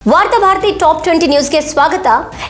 ವಾರ್ತಾ ಭಾರತಿ ಟಾಪ್ 20 ನ್ಯೂಸ್ಗೆ ಸ್ವಾಗತ.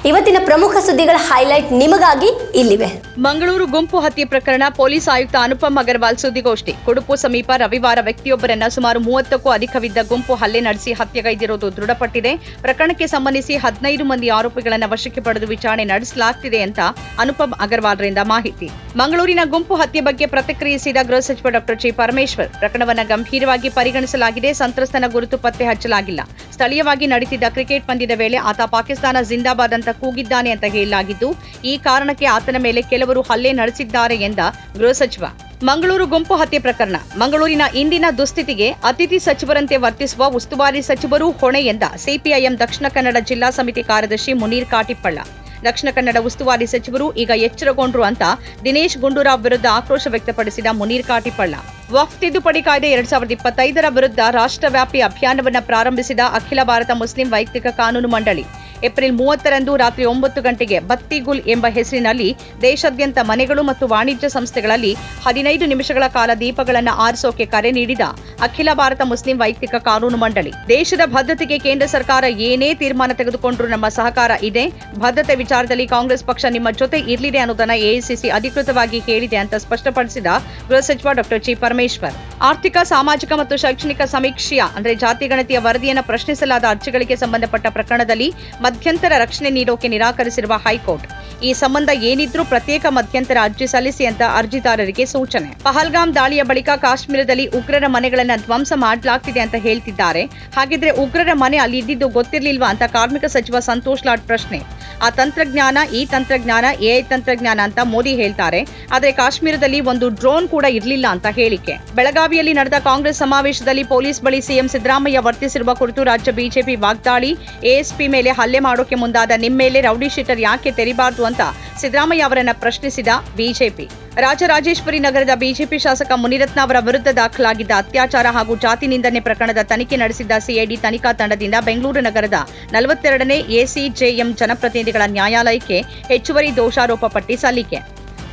ಇವತ್ತಿನ ಪ್ರಮುಖ ಸುದ್ದಿಗಳ ಹೈಲೈಟ್ ನಿಮಗಾಗಿ ಇಲ್ಲಿವೆ. ಮಂಗಳೂರು ಗುಂಪು ಹತ್ಯೆ ಪ್ರಕರಣ ಪೊಲೀಸ್ ಆಯುಕ್ತ ಅನುಪಮ್ ಅಗರ್ವಾಲ್ ಸುದ್ದಿಗೋಷ್ಠಿ. ಕುಡುಪು ಸಮೀಪ ರವಿವಾರ ವ್ಯಕ್ತಿಯೊಬ್ಬರನ್ನ ಸುಮಾರು 30ಕ್ಕೂ ಅಧಿಕವಿದ್ದ ಗುಂಪು ಹಲ್ಲೆ ನಡೆಸಿ ಹತ್ಯೆಗೈದಿರುವುದು ದೃಢಪಟ್ಟಿದೆ. ಪ್ರಕರಣಕ್ಕೆ ಸಂಬಂಧಿಸಿ 15 ಮಂದಿ ಆರೋಪಿಗಳನ್ನು ವಶಕ್ಕೆ ಪಡೆದು ವಿಚಾರಣೆ ನಡೆಸಲಾಗುತ್ತಿದೆ ಅಂತ ಅನುಪಮ್ ಅಗರ್ವಾಲ್ರಿಂದ ಮಾಹಿತಿ. ಮಂಗಳೂರಿನ ಗುಂಪು ಹತ್ಯೆ ಬಗ್ಗೆ ಪ್ರತಿಕ್ರಿಯಿಸಿದ ಗೃಹ ಸಚಿವ ಡಾ ಜಿ ಪರಮೇಶ್ವರ್, ಪ್ರಕರಣವನ್ನು ಗಂಭೀರವಾಗಿ ಪರಿಗಣಿಸಲಾಗಿದೆ. ಸಂತ್ರಸ್ತನ ಗುರುತು ಪತ್ತೆ ಹಚ್ಚಲಾಗಿಲ್ಲ. ಸ್ಥಳೀಯವಾಗಿ ನಡೆದಿದ್ದ ಕ್ರಿಕೆಟ್ ಪಂದ್ಯದ ವೇಳೆ ಆತ ಪಾಕಿಸ್ತಾನ ಜಿಂದಾಬಾದ್ ಅಂತ ಕೂಗಿದ್ದಾನೆ ಅಂತ ಹೇಳಲಾಗಿದ್ದು, ಈ ಕಾರಣಕ್ಕೆ ಆತನ ಮೇಲೆ ಕೆಲವರು ಹಲ್ಲೆ ನಡೆಸಿದ್ದಾರೆ ಎಂದ ಗೃಹ ಸಚಿವ. ಮಂಗಳೂರು ಗುಂಪು ಹತ್ಯೆ ಪ್ರಕರಣ. ಮಂಗಳೂರಿನ ಇಂದಿನ ದುಸ್ಥಿತಿಗೆ ಅತಿಥಿ ಸಚಿವರಂತೆ ವರ್ತಿಸುವ ಉಸ್ತುವಾರಿ ಸಚಿವರೂ ಹೊಣೆ ಎಂದ ಸಿಪಿಐಎಂ ದಕ್ಷಿಣ ಕನ್ನಡ ಜಿಲ್ಲಾ ಸಮಿತಿ ಕಾರ್ಯದರ್ಶಿ ಮುನೀರ್ ಕಾಟಿಪ್ಪಳ್ಳ. ದಕ್ಷಿಣ ಕನ್ನಡ ಉಸ್ತುವಾರಿ ಸಚಿವರು ಈಗ ಎಚ್ಚರಗೊಂಡ್ರು ಅಂತ ದಿನೇಶ್ ಗುಂಡೂರಾವ್ ವಿರುದ್ಧ ಆಕ್ರೋಶ ವ್ಯಕ್ತಪಡಿಸಿದ ಮುನೀರ್ ಕಾಟಿಪ್ಪಳ್ಳ. ವಕ್ಫ್ ತಿದ್ದುಪಡಿ ಕಾಯ್ದೆ 2025ರ ವಿರುದ್ಧ ರಾಷ್ಟ್ರವ್ಯಾಪಿ ಅಭಿಯಾನವನ್ನು ಪ್ರಾರಂಭಿಸಿದ ಅಖಿಲ ಭಾರತ ಮುಸ್ಲಿಂ ವೈಯಕ್ತಿಕ ಕಾನೂನು ಮಂಡಳಿ ಏಪ್ರಿಲ್ 30ರಂದು ರಾತ್ರಿ 9 ಗಂಟೆಗೆ ಬತ್ತಿಗುಲ್ ಎಂಬ ಹೆಸರಿನಲ್ಲಿ ದೇಶಾದ್ಯಂತ ಮನೆಗಳು ಮತ್ತು ವಾಣಿಜ್ಯ ಸಂಸ್ಥೆಗಳಲ್ಲಿ 15 ನಿಮಿಷಗಳ ಕಾಲ ದೀಪಗಳನ್ನು ಆರಿಸೋಕೆ ಕರೆ ನೀಡಿದ ಅಖಿಲ ಭಾರತ ಮುಸ್ಲಿಂ ವೈಯಕ್ತಿಕ ಕಾನೂನು ಮಂಡಳಿ. ದೇಶದ ಭದ್ರತೆಗೆ ಕೇಂದ್ರ ಸರ್ಕಾರ ಏನೇ ತೀರ್ಮಾನ ತೆಗೆದುಕೊಂಡ್ರೂ ನಮ್ಮ ಸಹಕಾರ ಇದೆ. ಭದ್ರತೆ ವಿಚಾರದಲ್ಲಿ ಕಾಂಗ್ರೆಸ್ ಪಕ್ಷ ನಿಮ್ಮ ಜೊತೆ ಇರಲಿದೆ ಅನ್ನೋದನ್ನ ಎಐಸಿಸಿ ಅಧಿಕೃತವಾಗಿ ಹೇಳಿದೆ ಅಂತ ಸ್ಪಷ್ಟಪಡಿಸಿದ ಗೃಹ ಸಚಿವ ಡಾ ಜಿ ಪರಮೇಶ್ವರ್. ಆರ್ಥಿಕ, ಸಾಮಾಜಿಕ ಮತ್ತು ಶೈಕ್ಷಣಿಕ ಸಮೀಕ್ಷೆಯ ಜಾತಿಗಣತಿಯ ವರದಿಯನ್ನು ಪ್ರಶ್ನಿಸಲಾದ ಅರ್ಜಿಗಳಿಗೆ ಸಂಬಂಧಪಟ್ಟ ಪ್ರಕರಣದಲ್ಲಿ ಮಧ್ಯಂತರ ರಕ್ಷಣೆ ನೀಡೋಕೆ ನಿರಾಕರಿಸಿರುವ ಹೈಕೋರ್ಟ್. ಈ ಸಂಬಂಧ ಏನಿದ್ರೂ ಪ್ರತ್ಯೇಕ ಮಧ್ಯಂತರ ಅರ್ಜಿ ಸಲ್ಲಿಸಿ ಅಂತ ಅರ್ಜಿದಾರರಿಗೆ ಸೂಚನೆ. ಪಹಲ್ಗಾಮ್ ದಾಳಿಯ ಬಳಿಕ ಕಾಶ್ಮೀರದಲ್ಲಿ ಉಗ್ರರ ಮನೆಗಳನ್ನು ಧ್ವಂಸ ಮಾಡಲಾಗ್ತಿದೆ ಅಂತ ಹೇಳ್ತಿದ್ದಾರೆ. ಹಾಗಿದ್ರೆ ಉಗ್ರರ ಮನೆ ಅಲ್ಲಿ ಇದ್ದಿದ್ದು ಗೊತ್ತಿರ್ಲಿಲ್ವಾ ಅಂತ ಕಾರ್ಮಿಕ ಸಚಿವ ಸಂತೋಷ್ ಲಾಡ್ ಪ್ರಶ್ನೆ. ಆ ತಂತ್ರಜ್ಞಾನ, ಈ ತಂತ್ರಜ್ಞಾನ, ಎಐ ತಂತ್ರಜ್ಞಾನ ಅಂತ ಮೋದಿ ಹೇಳ್ತಾರೆ. ಆದರೆ ಕಾಶ್ಮೀರದಲ್ಲಿ ಒಂದು ಡ್ರೋನ್ ಕೂಡ ಇರಲಿಲ್ಲ ಅಂತ ಹೇಳಿಕೆ. ಬೆಳಗಾವಿಯಲ್ಲಿ ನಡೆದ ಕಾಂಗ್ರೆಸ್ ಸಮಾವೇಶದಲ್ಲಿ ಪೊಲೀಸ್ ಬಳಿ ಸಿಎಂ ಸಿದ್ದರಾಮಯ್ಯ ವರ್ತಿಸಿರುವ ಕುರಿತು ರಾಜ್ಯ ಬಿಜೆಪಿ ವಾಗ್ದಾಳಿ. ಎಎಸ್ಪಿ ಮೇಲೆ ಹಲ್ಲೆ ಮಾಡೋಕೆ ಮುಂದಾದ ನಿಮ್ಮ ಮೇಲೆ ರೌಡಿ ಶೀಟರ್ ಯಾಕೆ ತೆರಿಬಾರ್ದು ಅಂತ ಸಿದ್ದರಾಮಯ್ಯ ಅವರನ್ನ ಪ್ರಶ್ನಿಸಿದ ಬಿಜೆಪಿ. ರಾಜರಾಜೇಶ್ವರಿ ನಗರದ ಬಿಜೆಪಿ ಶಾಸಕ ಮುನಿರತ್ನ ಅವರ ವಿರುದ್ಧ ದಾಖಲಾಗಿದ್ದ ಅತ್ಯಾಚಾರ ಹಾಗೂ ಜಾತಿ ನಿಂದನೆ ಪ್ರಕರಣದ ತನಿಖೆ ನಡೆಸಿದ್ದ ಸಿಐಡಿ ತನಿಖಾ ತಂಡದಿಂದ ಬೆಂಗಳೂರು ನಗರದ 42ನೇ ಎಸಿಜೆಎಂ ಜನಪ್ರತಿನಿಧಿಗಳ ನ್ಯಾಯಾಲಯಕ್ಕೆ ಹೆಚ್ಚುವರಿ ದೋಷಾರೋಪ ಪಟ್ಟಿ ಸಲ್ಲಿಕೆ.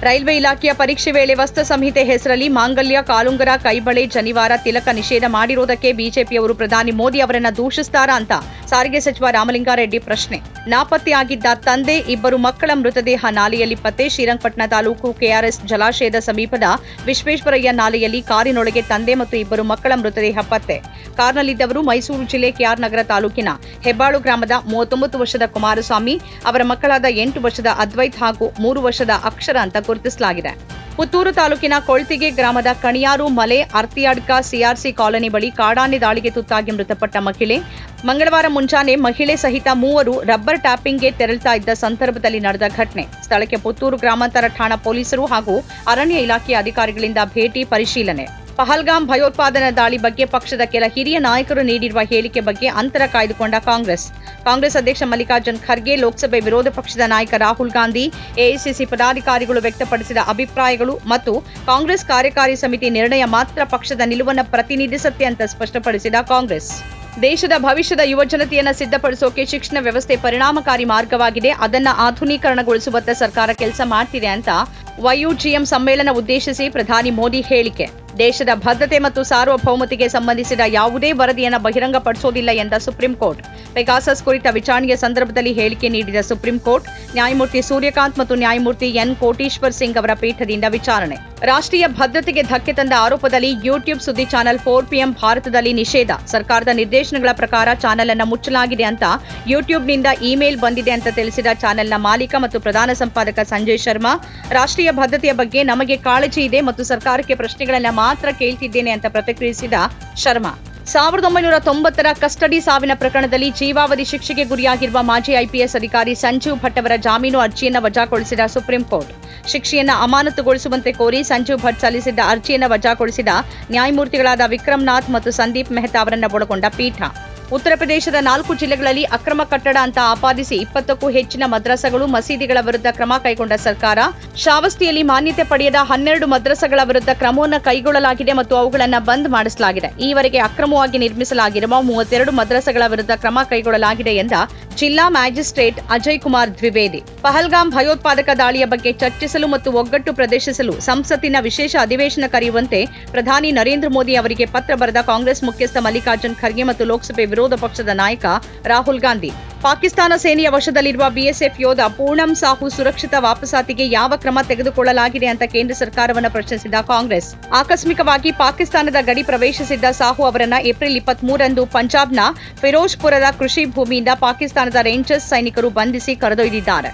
ರೈಲ್ವೆ ಇಲಾಖೆಯ ಪರೀಕ್ಷೆ ವೇಳೆ ವಸ್ತ್ರ ಸಂಹಿತೆ ಹೆಸರಲ್ಲಿ ಮಾಂಗಲ್ಯ, ಕಾಲುಂಗರ, ಕೈಬಳೆ, ಜನಿವಾರ, ತಿಲಕ ನಿಷೇಧ ಮಾಡಿರುವುದಕ್ಕೆ ಬಿಜೆಪಿಯವರು ಪ್ರಧಾನಿ ಮೋದಿ ಅವರನ್ನ ದೂಷಿಸ್ತಾರಾ ಅಂತ ಸಾರಿಗೆ ಸಚಿವ ರಾಮಲಿಂಗಾರೆಡ್ಡಿ ಪ್ರಶ್ನೆ. ನಾಪತ್ತೆಯಾಗಿದ್ದ ತಂದೆ, 2 ಮಕ್ಕಳ ಮೃತದೇಹ ನಾಲೆಯಲ್ಲಿ ಪತ್ತೆ. ಶ್ರೀರಂಗಪಟ್ಟಣ ತಾಲೂಕು ಕೆಆರ್ಎಸ್ ಜಲಾಶಯದ ಸಮೀಪದ ವಿಶ್ವೇಶ್ವರಯ್ಯ ನಾಲೆಯಲ್ಲಿ ಕಾರಿನೊಳಗೆ ತಂದೆ ಮತ್ತು 2 ಮಕ್ಕಳ ಮೃತದೇಹ ಪತ್ತೆ. ಕಾರ್ನಲ್ಲಿದ್ದವರು ಮೈಸೂರು ಜಿಲ್ಲೆ ಕೆಆರ್ ನಗರ ತಾಲೂಕಿನ ಹೆಬ್ಬಾಳು ಗ್ರಾಮದ 39 ವರ್ಷದ ಕುಮಾರಸ್ವಾಮಿ, ಅವರ ಮಕ್ಕಳಾದ 8 ವರ್ಷದ ಅದ್ವೈತ್ ಹಾಗೂ 3 ವರ್ಷದ ಅಕ್ಷರ ಅಂತ ಗುರುತಿಸಲಾಗಿದೆ. ಪುತ್ತೂರು ತಾಲೂಕಿನ ಕೊಳ್ತಿಗೆ ಗ್ರಾಮದ ಕಣಿಯಾರು ಮಲೆ ಅರ್ತಿಯಾಡ್ಕ ಸಿಆರ್ಸಿ ಕಾಲೋನಿ ಬಳಿ ಕಾಡಾನೆ ದಾಳಿಗೆ ತುತ್ತಾಗಿ ಮೃತಪಟ್ಟ ಮಹಿಳೆ. ಮಂಗಳವಾರ ಮುಂಜಾನೆ ಮಹಿಳೆ ಸಹಿತ 3 ರಬ್ಬರ್ ಟ್ಯಾಪಿಂಗ್ಗೆ ತೆರಳುತ್ತಾ ಇದ್ದ ಸಂದರ್ಭದಲ್ಲಿ ನಡೆದ ಘಟನೆ. ಸ್ಥಳಕ್ಕೆ ಪುತ್ತೂರು ಗ್ರಾಮಾಂತರ ಠಾಣಾ ಪೊಲೀಸರು ಹಾಗೂ ಅರಣ್ಯ ಇಲಾಖೆಯ ಅಧಿಕಾರಿಗಳಿಂದ ಭೇಟಿ ಪರಿಶೀಲನೆ. ಪಹಲ್ಗಾಮ್ ಭಯೋತ್ಪಾದನಾ ದಾಳಿ ಬಗ್ಗೆ ಪಕ್ಷದ ಕೆಲ ಹಿರಿಯ ನಾಯಕರು ನೀಡಿರುವ ಹೇಳಿಕೆ ಬಗ್ಗೆ ಅಂತರ ಕಾಯ್ದುಕೊಂಡ ಕಾಂಗ್ರೆಸ್ ಅಧ್ಯಕ್ಷ ಮಲ್ಲಿಕಾರ್ಜುನ್ ಖರ್ಗೆ, ಲೋಕಸಭೆ ವಿರೋಧ ಪಕ್ಷದ ನಾಯಕ ರಾಹುಲ್ ಗಾಂಧಿ, ಎಐಸಿಸಿ ಪದಾಧಿಕಾರಿಗಳು ವ್ಯಕ್ತಪಡಿಸಿದ ಅಭಿಪ್ರಾಯಗಳು ಮತ್ತು ಕಾಂಗ್ರೆಸ್ ಕಾರ್ಯಕಾರಿ ಸಮಿತಿ ನಿರ್ಣಯ ಮಾತ್ರ ಪಕ್ಷದ ನಿಲುವನ್ನು ಪ್ರತಿನಿಧಿಸುತ್ತೆ ಅಂತ ಸ್ಪಷ್ಟಪಡಿಸಿದ ಕಾಂಗ್ರೆಸ್. ದೇಶದ ಭವಿಷ್ಯದ ಯುವಜನತೆಯನ್ನು ಸಿದ್ಧಪಡಿಸೋಕೆ ಶಿಕ್ಷಣ ವ್ಯವಸ್ಥೆ ಪರಿಣಾಮಕಾರಿ ಮಾರ್ಗವಾಗಿದೆ. ಅದನ್ನು ಆಧುನೀಕರಣಗೊಳಿಸುವತ್ತ ಸರ್ಕಾರ ಕೆಲಸ ಮಾಡ್ತಿದೆ ಅಂತ ವೈಯುಜಿಎಂ ಸಮ್ಮೇಳನ ಉದ್ದೇಶಿಸಿ ಪ್ರಧಾನಿ ಮೋದಿ ಹೇಳಿಕೆ. ದೇಶದ ಭದ್ರತೆ ಮತ್ತು ಸಾರ್ವಭೌಮತೆಗೆ ಸಂಬಂಧಿಸಿದ ಯಾವುದೇ ವರದಿಯನ್ನು ಬಹಿರಂಗಪಡಿಸೋದಿಲ್ಲ ಎಂದ ಸುಪ್ರೀಂ ಕೋರ್ಟ್. ಪೆಗಾಸಸ್ ಕುರಿತ ವಿಚಾರಣೆಯ ಸಂದರ್ಭದಲ್ಲಿ ಹೇಳಿಕೆ ನೀಡಿದ ಸುಪ್ರೀಂ ಕೋರ್ಟ್, ನ್ಯಾಯಮೂರ್ತಿ ಸೂರ್ಯಕಾಂತ್ ಮತ್ತು ನ್ಯಾಯಮೂರ್ತಿ ಎನ್ ಕೋಟೀಶ್ವರ್ ಸಿಂಗ್ ಅವರ ಪೀಠದಿಂದ ವಿಚಾರಣೆ. ರಾಷ್ಟ್ರೀಯ ಭದ್ರತೆಗೆ ಧಕ್ಕೆ ತಂದ ಆರೋಪದಲ್ಲಿ ಯೂಟ್ಯೂಬ್ ಸುದ್ದಿ ಚಾನೆಲ್ 4PM ಭಾರತದಲ್ಲಿ ನಿಷೇಧ. ಸರ್ಕಾರದ ನಿರ್ದೇಶನಗಳ ಪ್ರಕಾರ ಚಾನೆಲ್ ಅನ್ನು ಮುಚ್ಚಲಾಗಿದೆ ಅಂತ ಯೂಟ್ಯೂಬ್ನಿಂದ ಇಮೇಲ್ ಬಂದಿದೆ ಅಂತ ತಿಳಿಸಿದ ಚಾನೆಲ್ನ ಮಾಲೀಕ ಮತ್ತು ಪ್ರಧಾನ ಸಂಪಾದಕ ಸಂಜಯ್ ಶರ್ಮಾ, ರಾಷ್ಟ್ರೀಯ ಭದ್ರತೆಯ ಬಗ್ಗೆ ನಮಗೆ ಕಾಳಜಿ ಇದೆ ಮತ್ತು ಸರ್ಕಾರಕ್ಕೆ ಪ್ರಶ್ನೆಗಳನ್ನ ಮಾತ್ರ ಕೇಳ್ತಿದ್ದೇನೆ ಅಂತ ಪ್ರತಿಕ್ರಿಯಿಸಿದ ಶರ್ಮಾ. 1990ರ ಕಸ್ಟಡಿ ಸಾವಿನ ಪ್ರಕರಣದಲ್ಲಿ ಜೀವಾವಧಿ ಶಿಕ್ಷೆಗೆ ಗುರಿಯಾಗಿರುವ ಮಾಜಿ ಐಪಿಎಸ್ ಅಧಿಕಾರಿ ಸಂಜೀವ್ ಭಟ್ ಅವರ ಜಾಮೀನು ಅರ್ಜಿಯನ್ನು ವಜಾಗೊಳಿಸಿದ ಸುಪ್ರೀಂ ಕೋರ್ಟ್. ಶಿಕ್ಷೆಯನ್ನು ಅಮಾನತುಗೊಳಿಸುವಂತೆ ಕೋರಿ ಸಂಜೀವ್ ಭಟ್ ಸಲ್ಲಿಸಿದ್ದ ಅರ್ಜಿಯನ್ನು ವಜಾಗೊಳಿಸಿದ ನ್ಯಾಯಮೂರ್ತಿಗಳಾದ ವಿಕ್ರಮ್ ನಾಥ್ ಮತ್ತು ಸಂದೀಪ್ ಮೆಹ್ತಾ ಅವರನ್ನು ಒಳಗೊಂಡ ಪೀಠ. ಉತ್ತರ ಪ್ರದೇಶದ 4 ಜಿಲ್ಲೆಗಳಲ್ಲಿ ಅಕ್ರಮ ಕಟ್ಟಡ ಅಂತ ಆಪಾದಿಸಿ 20ಕ್ಕೂ ಹೆಚ್ಚಿನ ಮದ್ರಸಾಗಳು, ಮಸೀದಿಗಳ ವಿರುದ್ಧ ಕ್ರಮ ಕೈಗೊಂಡ ಸರ್ಕಾರ. ಶ್ರಾವಸ್ತಿಯಲ್ಲಿ ಮಾನ್ಯತೆ ಪಡೆಯದ 12 ಮದ್ರಸಾಗಳ ವಿರುದ್ಧ ಕ್ರಮವನ್ನು ಕೈಗೊಳ್ಳಲಾಗಿದೆ ಮತ್ತು ಅವುಗಳನ್ನು ಬಂದ್ ಮಾಡಿಸಲಾಗಿದೆ. ಈವರೆಗೆ ಅಕ್ರಮವಾಗಿ ನಿರ್ಮಿಸಲಾಗಿರುವ 32 ಮದ್ರಸಾಗಳ ವಿರುದ್ಧ ಕ್ರಮ ಕೈಗೊಳ್ಳಲಾಗಿದೆ ಎಂದ ಜಿಲ್ಲಾ ಮ್ಯಾಜಿಸ್ಟ್ರೇಟ್ ಅಜಯ್ ಕುಮಾರ್ ದ್ವಿವೇದಿ. ಪಹಲ್ಗಾಮ್ ಭಯೋತ್ಪಾದಕ ದಾಳಿಯ ಬಗ್ಗೆ ಚರ್ಚಿಸಲು ಮತ್ತು ಒಗ್ಗಟ್ಟು ಪ್ರದರ್ಶಿಸಲು ಸಂಸತ್ತಿನ ವಿಶೇಷ ಅಧಿವೇಶನ ಕರೆಯುವಂತೆ ಪ್ರಧಾನಿ ನರೇಂದ್ರ ಮೋದಿ ಅವರಿಗೆ ಪತ್ರ ಬರೆದ ಕಾಂಗ್ರೆಸ್ ಮುಖ್ಯಸ್ಥ ಮಲ್ಲಿಕಾರ್ಜುನ್ ಖರ್ಗೆ ಮತ್ತು ಲೋಕಸಭೆ ವಿರೋಧ ಪಕ್ಷದ ನಾಯಕ ರಾಹುಲ್ ಗಾಂಧಿ. ಪಾಕಿಸ್ತಾನ ಸೇನೆಯ ವಶದಲ್ಲಿರುವ ಬಿಎಸ್ಎಫ್ ಯೋಧ ಪೂರ್ಣಂ ಸಾಹು ಸುರಕ್ಷಿತ ವಾಪಸಾತಿಗೆ ಯಾವ ಕ್ರಮ ತೆಗೆದುಕೊಳ್ಳಲಾಗಿದೆ ಅಂತ ಕೇಂದ್ರ ಸರ್ಕಾರವನ್ನು ಪ್ರಶ್ನಿಸಿದ ಕಾಂಗ್ರೆಸ್. ಆಕಸ್ಮಿಕವಾಗಿ ಪಾಕಿಸ್ತಾನದ ಗಡಿ ಪ್ರವೇಶಿಸಿದ್ದ ಸಾಹು ಅವರನ್ನ ಏಪ್ರಿಲ್ 23ರಂದು ಪಂಜಾಬ್ನ ಫಿರೋಜ್ಪುರದ ಕೃಷಿ ಭೂಮಿಯಿಂದ ಪಾಕಿಸ್ತಾನದ ರೇಂಜರ್ಸ್ ಸೈನಿಕರು ಬಂಧಿಸಿ ಕರೆದೊಯ್ದಿದ್ದಾರೆ.